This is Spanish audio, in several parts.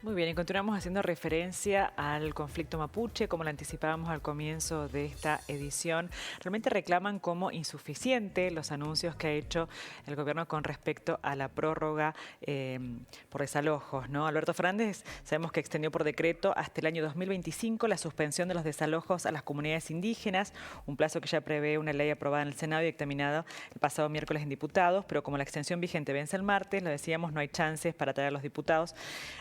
Muy bien, y continuamos haciendo referencia al conflicto mapuche, como lo anticipábamos al comienzo de esta edición. Realmente reclaman como insuficiente los anuncios que ha hecho el gobierno con respecto a la prórroga por desalojos, ¿no? Alberto Fernández, sabemos que extendió por decreto hasta el año 2025 la suspensión de los desalojos a las comunidades indígenas, un plazo que ya prevé una ley aprobada en el Senado y dictaminado el pasado miércoles en diputados, pero como la extensión vigente vence el martes, lo decíamos, no hay chances para traer a los diputados.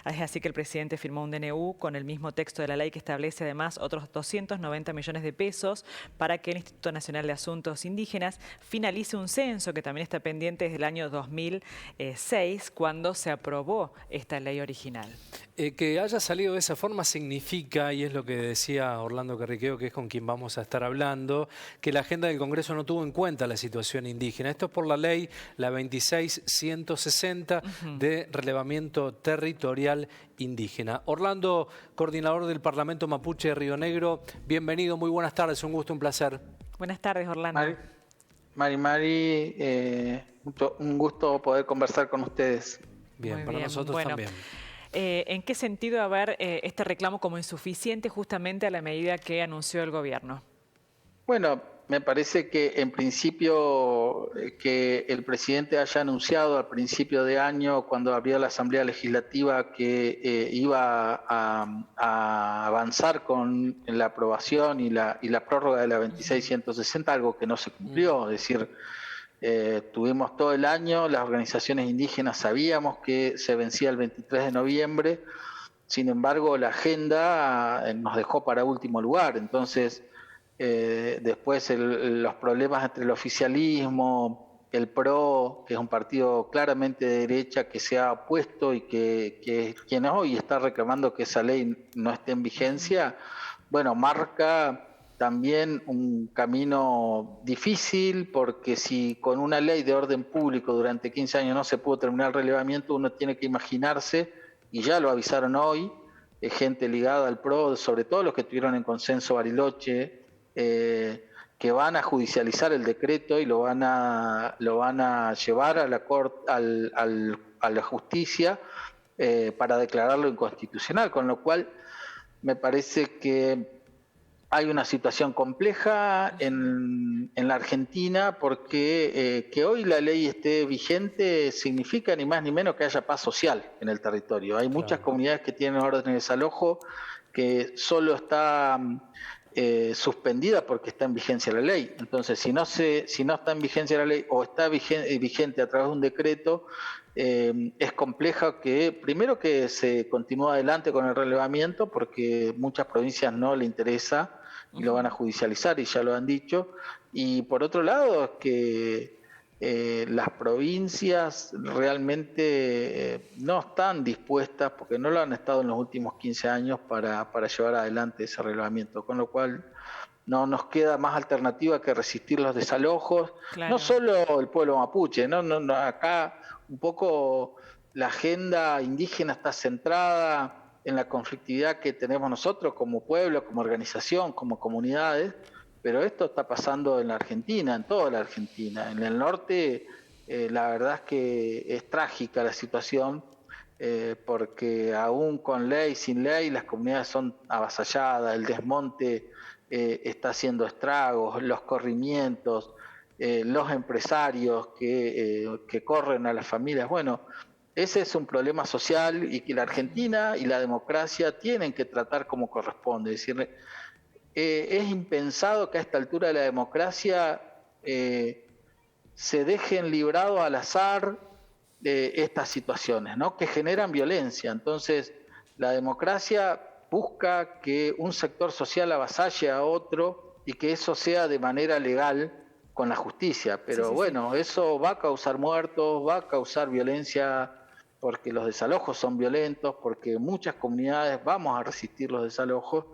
Es así que el presidente firmó un DNU con el mismo texto de la ley que establece además otros 290 millones de pesos para que el Instituto Nacional de Asuntos Indígenas finalice un censo que también está pendiente desde el año 2006, cuando se aprobó esta ley original. Que haya salido de esa forma significa, y es lo que decía Orlando Carriqueo, que es con quien vamos a estar hablando, que la agenda del Congreso no tuvo en cuenta la situación indígena. Esto es por la ley, la 26160, de relevamiento territorial indígena. Orlando, coordinador del Parlamento Mapuche de Río Negro, bienvenido, muy buenas tardes, un gusto, un placer. Buenas tardes, Orlando. Mari, un gusto poder conversar con ustedes. Bien, para nosotros también. ¿En qué sentido ver este reclamo como insuficiente justamente a la medida que anunció el gobierno? Bueno, me parece que en principio que el presidente haya anunciado al principio de año, cuando abrió la Asamblea Legislativa, que iba a avanzar con la aprobación y la prórroga de la 26160, algo que no se cumplió, es decir, tuvimos todo el año, las organizaciones indígenas sabíamos que se vencía el 23 de noviembre, sin embargo la agenda nos dejó para último lugar, entonces después los problemas entre el oficialismo, el PRO, que es un partido claramente de derecha que se ha opuesto y que quien hoy está reclamando que esa ley no esté en vigencia, bueno, marca también un camino difícil, porque si con una ley de orden público durante 15 años no se pudo terminar el relevamiento, uno tiene que imaginarse, y ya lo avisaron hoy, gente ligada al PRO, sobre todo los que estuvieron en consenso Bariloche, que van a judicializar el decreto y lo van a llevar a la corte, a la justicia para declararlo inconstitucional, con lo cual me parece que hay una situación compleja en la Argentina, porque que hoy la ley esté vigente significa ni más ni menos que haya paz social en el territorio. Hay muchas comunidades que tienen orden de desalojo que solo está suspendida porque está en vigencia la ley. Entonces, si no está en vigencia la ley o está vigente a través de un decreto, es compleja que, primero, que se continúe adelante con el relevamiento, porque muchas provincias no le interesa y lo van a judicializar, y ya lo han dicho, y por otro lado es que las provincias realmente no están dispuestas, porque no lo han estado en los últimos 15 años, para llevar adelante ese relevamiento, con lo cual no nos queda más alternativa que resistir los desalojos. Claro. No solo el pueblo mapuche, no, acá un poco la agenda indígena está centrada en la conflictividad que tenemos nosotros como pueblo, como organización, como comunidades, pero esto está pasando en la Argentina, en toda la Argentina. En el norte, la verdad es que es trágica la situación, porque aún con ley, sin ley, las comunidades son avasalladas, el desmonte está haciendo estragos, los corrimientos, los empresarios que corren a las familias. Bueno, ese es un problema social y que la Argentina y la democracia tienen que tratar como corresponde. Es decir, es impensado que a esta altura de la democracia se dejen librados al azar estas situaciones, ¿no? Que generan violencia. Entonces, la democracia busca que un sector social avasalle a otro y que eso sea de manera legal con la justicia. Pero bueno, eso va a causar muertos, va a causar violencia, porque los desalojos son violentos, porque muchas comunidades vamos a resistir los desalojos,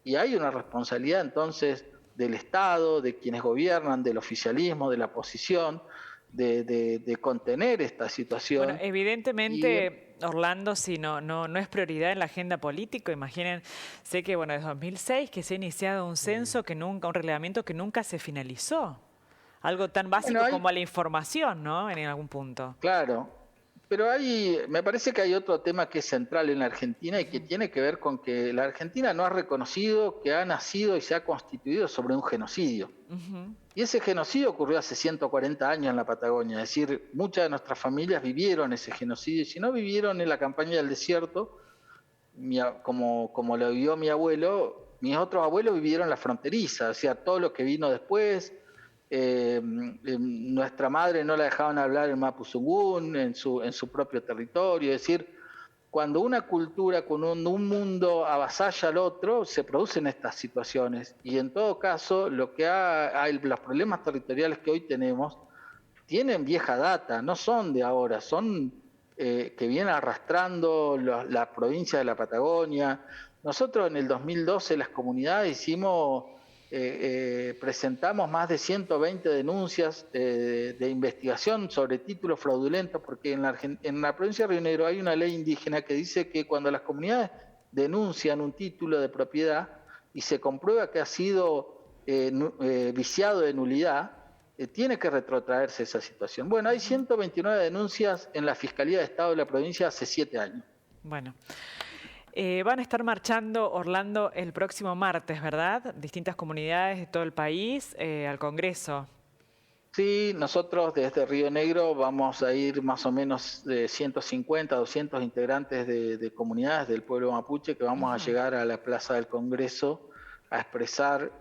y hay una responsabilidad entonces del Estado, de quienes gobiernan, del oficialismo, de la oposición, de contener esta situación. Bueno, evidentemente, Orlando, si no es prioridad en la agenda política, imagínense que desde 2006 que se ha iniciado un censo un relevamiento que nunca se finalizó. Algo tan básico como la información, ¿no? En algún punto. Claro. Pero me parece que hay otro tema que es central en la Argentina y que tiene que ver con que la Argentina no ha reconocido que ha nacido y se ha constituido sobre un genocidio. Y ese genocidio ocurrió hace 140 años en la Patagonia. Es decir, muchas de nuestras familias vivieron ese genocidio y si no vivieron en la campaña del desierto, como lo vivió mi abuelo, mis otros abuelos vivieron la fronteriza, o sea, todo lo que vino después. Nuestra madre no la dejaban hablar en Mapuzungún, en su propio territorio. Es decir, cuando una cultura con un mundo avasalla al otro, se producen estas situaciones. Y en todo caso, los problemas territoriales que hoy tenemos tienen vieja data, no son de ahora, son que vienen arrastrando la provincia de la Patagonia. Nosotros en el 2012 las comunidades presentamos más de 120 denuncias de investigación sobre títulos fraudulentos, porque en la provincia de Río Negro hay una ley indígena que dice que cuando las comunidades denuncian un título de propiedad y se comprueba que ha sido viciado de nulidad, tiene que retrotraerse esa situación. Bueno, hay 129 denuncias en la Fiscalía de Estado de la provincia hace 7 años. Bueno. Van a estar marchando, Orlando, el próximo martes, ¿verdad? Distintas comunidades de todo el país al Congreso. Sí, nosotros desde Río Negro vamos a ir más o menos de 150 a 200 integrantes de comunidades del pueblo mapuche que vamos a llegar a la Plaza del Congreso a expresar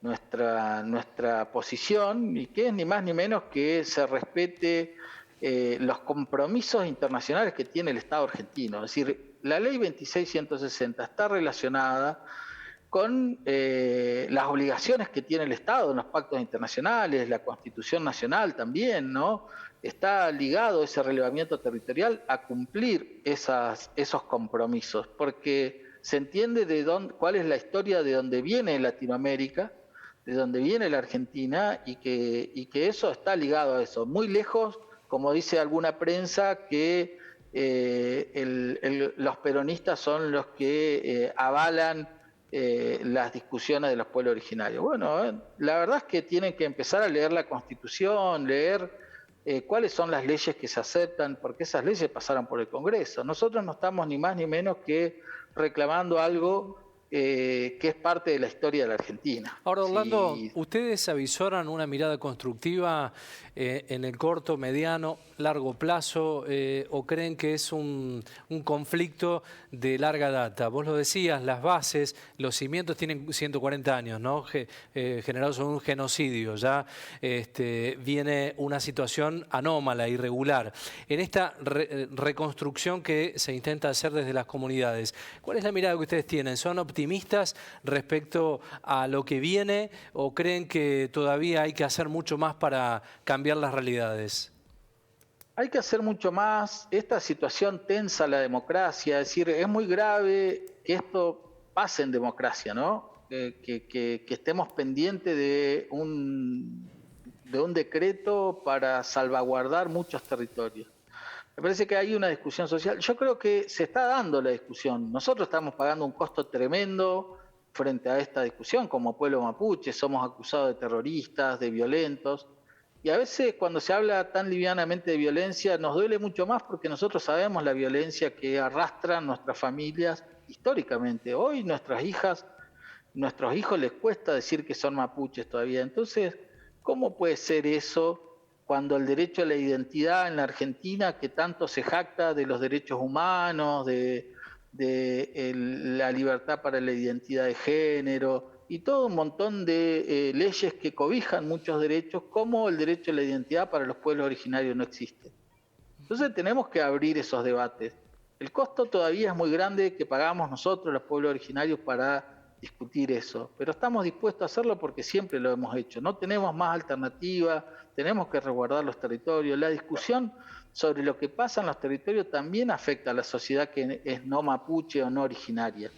nuestra posición, y que es ni más ni menos que se respete los compromisos internacionales que tiene el Estado argentino. Es decir, la ley 26160 está relacionada con las obligaciones que tiene el Estado en los pactos internacionales, la Constitución Nacional también, ¿no? Está ligado ese relevamiento territorial a cumplir esos compromisos, porque se entiende cuál es la historia de dónde viene Latinoamérica, de dónde viene la Argentina, y que eso está ligado a eso. Muy lejos, como dice alguna prensa, que los peronistas son los que avalan las discusiones de los pueblos originarios. Bueno, la verdad es que tienen que empezar a leer la Constitución, leer cuáles son las leyes que se aceptan, porque esas leyes pasaron por el Congreso. Nosotros no estamos ni más ni menos que reclamando algo que es parte de la historia de la Argentina. Ahora, Orlando, ¿ustedes avisoran una mirada constructiva en el corto, mediano, largo plazo o creen que es un conflicto de larga data? Vos lo decías, las bases, los cimientos tienen 140 años, ¿no? Generados en un genocidio, ya viene una situación anómala, irregular. En esta reconstrucción que se intenta hacer desde las comunidades, ¿cuál es la mirada que ustedes tienen? ¿Son optimistas respecto a lo que viene o creen que todavía hay que hacer mucho más para cambiar las realidades? Hay que hacer mucho más. Esta situación tensa la democracia, es decir, es muy grave que esto pase en democracia, ¿no? Que estemos pendientes de un decreto para salvaguardar muchos territorios. Me parece que hay una discusión social. Yo creo que se está dando la discusión. Nosotros estamos pagando un costo tremendo frente a esta discusión como pueblo mapuche. Somos acusados de terroristas, de violentos. Y a veces cuando se habla tan livianamente de violencia nos duele mucho más porque nosotros sabemos la violencia que arrastran nuestras familias históricamente. Hoy nuestros hijos les cuesta decir que son mapuches todavía. Entonces, ¿cómo puede ser eso cuando el derecho a la identidad en la Argentina, que tanto se jacta de los derechos humanos, de la libertad para la identidad de género y todo un montón de leyes que cobijan muchos derechos, como el derecho a la identidad para los pueblos originarios no existe? Entonces tenemos que abrir esos debates. El costo todavía es muy grande que pagamos nosotros, los pueblos originarios, para discutir eso, pero estamos dispuestos a hacerlo porque siempre lo hemos hecho. No tenemos más alternativa, tenemos que resguardar los territorios. La discusión sobre lo que pasa en los territorios también afecta a la sociedad que es no mapuche o no originaria.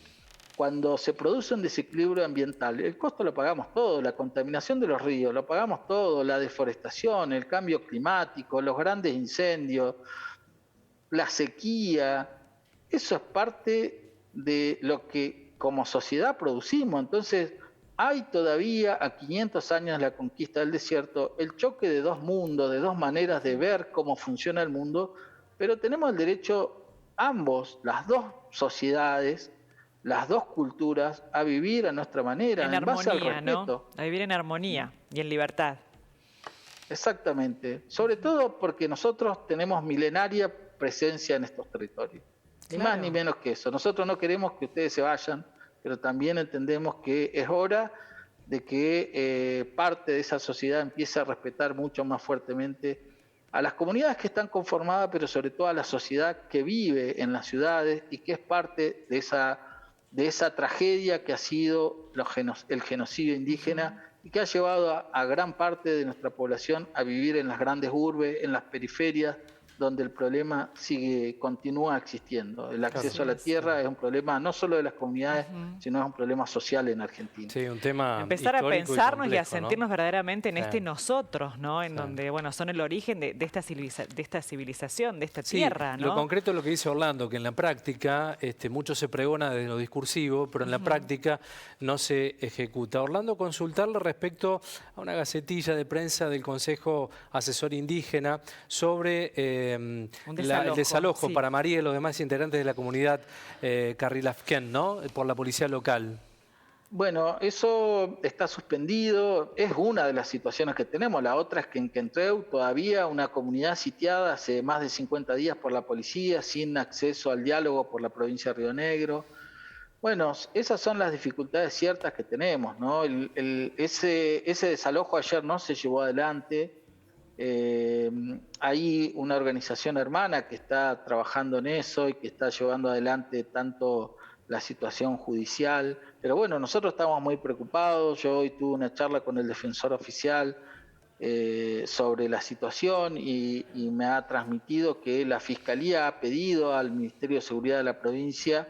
Cuando se produce un desequilibrio ambiental, el costo lo pagamos todo, la contaminación de los ríos, lo pagamos todo, la deforestación, el cambio climático, los grandes incendios, la sequía. Eso es parte de lo que como sociedad producimos. Entonces, hay todavía a 500 años de la conquista del desierto el choque de dos mundos, de dos maneras de ver cómo funciona el mundo, pero tenemos el derecho ambos, las dos sociedades, las dos culturas, a vivir a nuestra manera, en base al respeto. ¿No? A vivir en armonía y en libertad. Exactamente, sobre todo porque nosotros tenemos milenaria presencia en estos territorios. Ni más ni menos que eso. Nosotros no queremos que ustedes se vayan, pero también entendemos que es hora de que parte de esa sociedad empiece a respetar mucho más fuertemente a las comunidades que están conformadas, pero sobre todo a la sociedad que vive en las ciudades y que es parte de esa tragedia que ha sido el genocidio indígena y que ha llevado a gran parte de nuestra población a vivir en las grandes urbes, en las periferias, donde el problema continúa existiendo. El acceso a la tierra es un problema no solo de las comunidades, sino es un problema social en Argentina. Sí, un tema empezar a pensarnos y a sentirnos, ¿no?, verdaderamente en sí, nosotros, ¿no? En donde, bueno, son el origen de esta civilización, de esta tierra, ¿no? Lo concreto es lo que dice Orlando, que en la práctica mucho se pregona desde lo discursivo, pero en la práctica no se ejecuta. Orlando, consultarle respecto a una gacetilla de prensa del Consejo Asesor Indígena sobre el desalojo para María y los demás integrantes de la comunidad Carrilafquén, ¿no?, por la policía local. Bueno, eso está suspendido, es una de las situaciones que tenemos. La otra es que en Quentreu todavía una comunidad sitiada hace más de 50 días por la policía, sin acceso al diálogo por la provincia de Río Negro. Bueno, esas son las dificultades ciertas que tenemos, ¿no? Ese desalojo ayer no se llevó adelante. Hay una organización hermana que está trabajando en eso y que está llevando adelante tanto la situación judicial, pero bueno, nosotros estamos muy preocupados. Yo hoy tuve una charla con el defensor oficial sobre la situación y me ha transmitido que la Fiscalía ha pedido al Ministerio de Seguridad de la provincia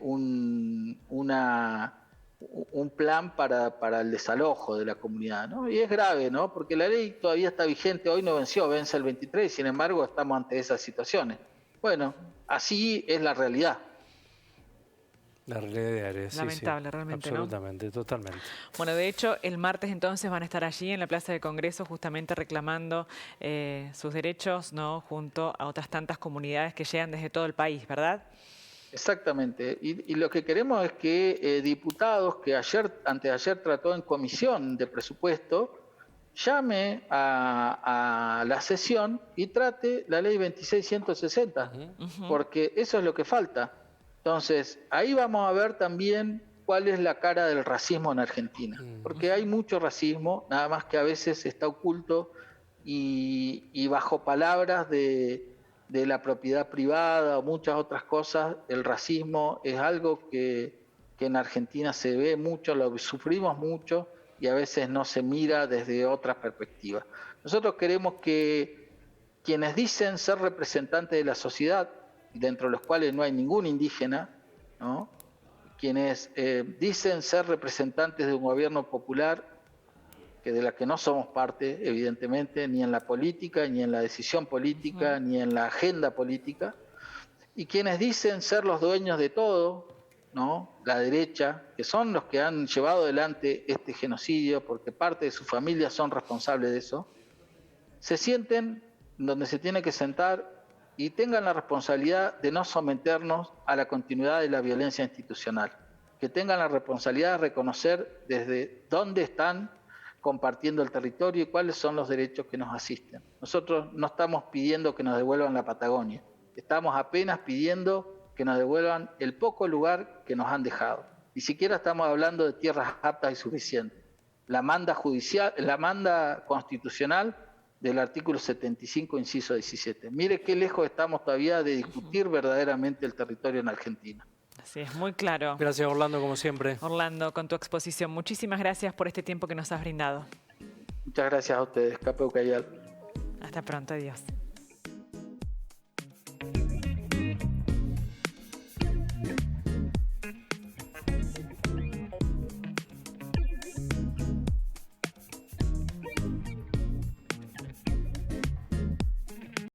un plan para el desalojo de la comunidad, ¿no? Y es grave, ¿no? Porque la ley todavía está vigente, hoy no venció, vence el 23, sin embargo estamos ante esas situaciones. Bueno, así es la realidad. La realidad es lamentable, sí, realmente, absolutamente, ¿no? Totalmente. Bueno, de hecho, el martes entonces van a estar allí en la Plaza de Congreso justamente reclamando sus derechos, ¿no?, junto a otras tantas comunidades que llegan desde todo el país, ¿verdad? Exactamente, y lo que queremos es que diputados que anteayer trató en comisión de presupuesto llame a la sesión y trate la ley 2660, porque eso es lo que falta. Entonces, ahí vamos a ver también cuál es la cara del racismo en Argentina, porque hay mucho racismo, nada más que a veces está oculto y bajo palabras de la propiedad privada o muchas otras cosas. El racismo es algo que en Argentina se ve mucho, lo sufrimos mucho y a veces no se mira desde otra perspectiva. Nosotros queremos que quienes dicen ser representantes de la sociedad, dentro de los cuales no hay ningún indígena, ¿no?, quienes dicen ser representantes de un gobierno popular, de la que no somos parte, evidentemente, ni en la política, ni en la decisión política, ni en la agenda política, y quienes dicen ser los dueños de todo, ¿no?, la derecha, que son los que han llevado adelante este genocidio, porque parte de sus familias son responsables de eso, se sienten donde se tiene que sentar y tengan la responsabilidad de no someternos a la continuidad de la violencia institucional, que tengan la responsabilidad de reconocer desde dónde están compartiendo el territorio y cuáles son los derechos que nos asisten. Nosotros no estamos pidiendo que nos devuelvan la Patagonia, estamos apenas pidiendo que nos devuelvan el poco lugar que nos han dejado. Ni siquiera estamos hablando de tierras aptas y suficientes. La manda judicial, la manda constitucional del artículo 75, inciso 17. Mire qué lejos estamos todavía de discutir verdaderamente el territorio en Argentina. Así es, muy claro. Gracias, Orlando, como siempre. Orlando, con tu exposición. Muchísimas gracias por este tiempo que nos has brindado. Muchas gracias a ustedes, Capeu Cayal. Hasta pronto, adiós.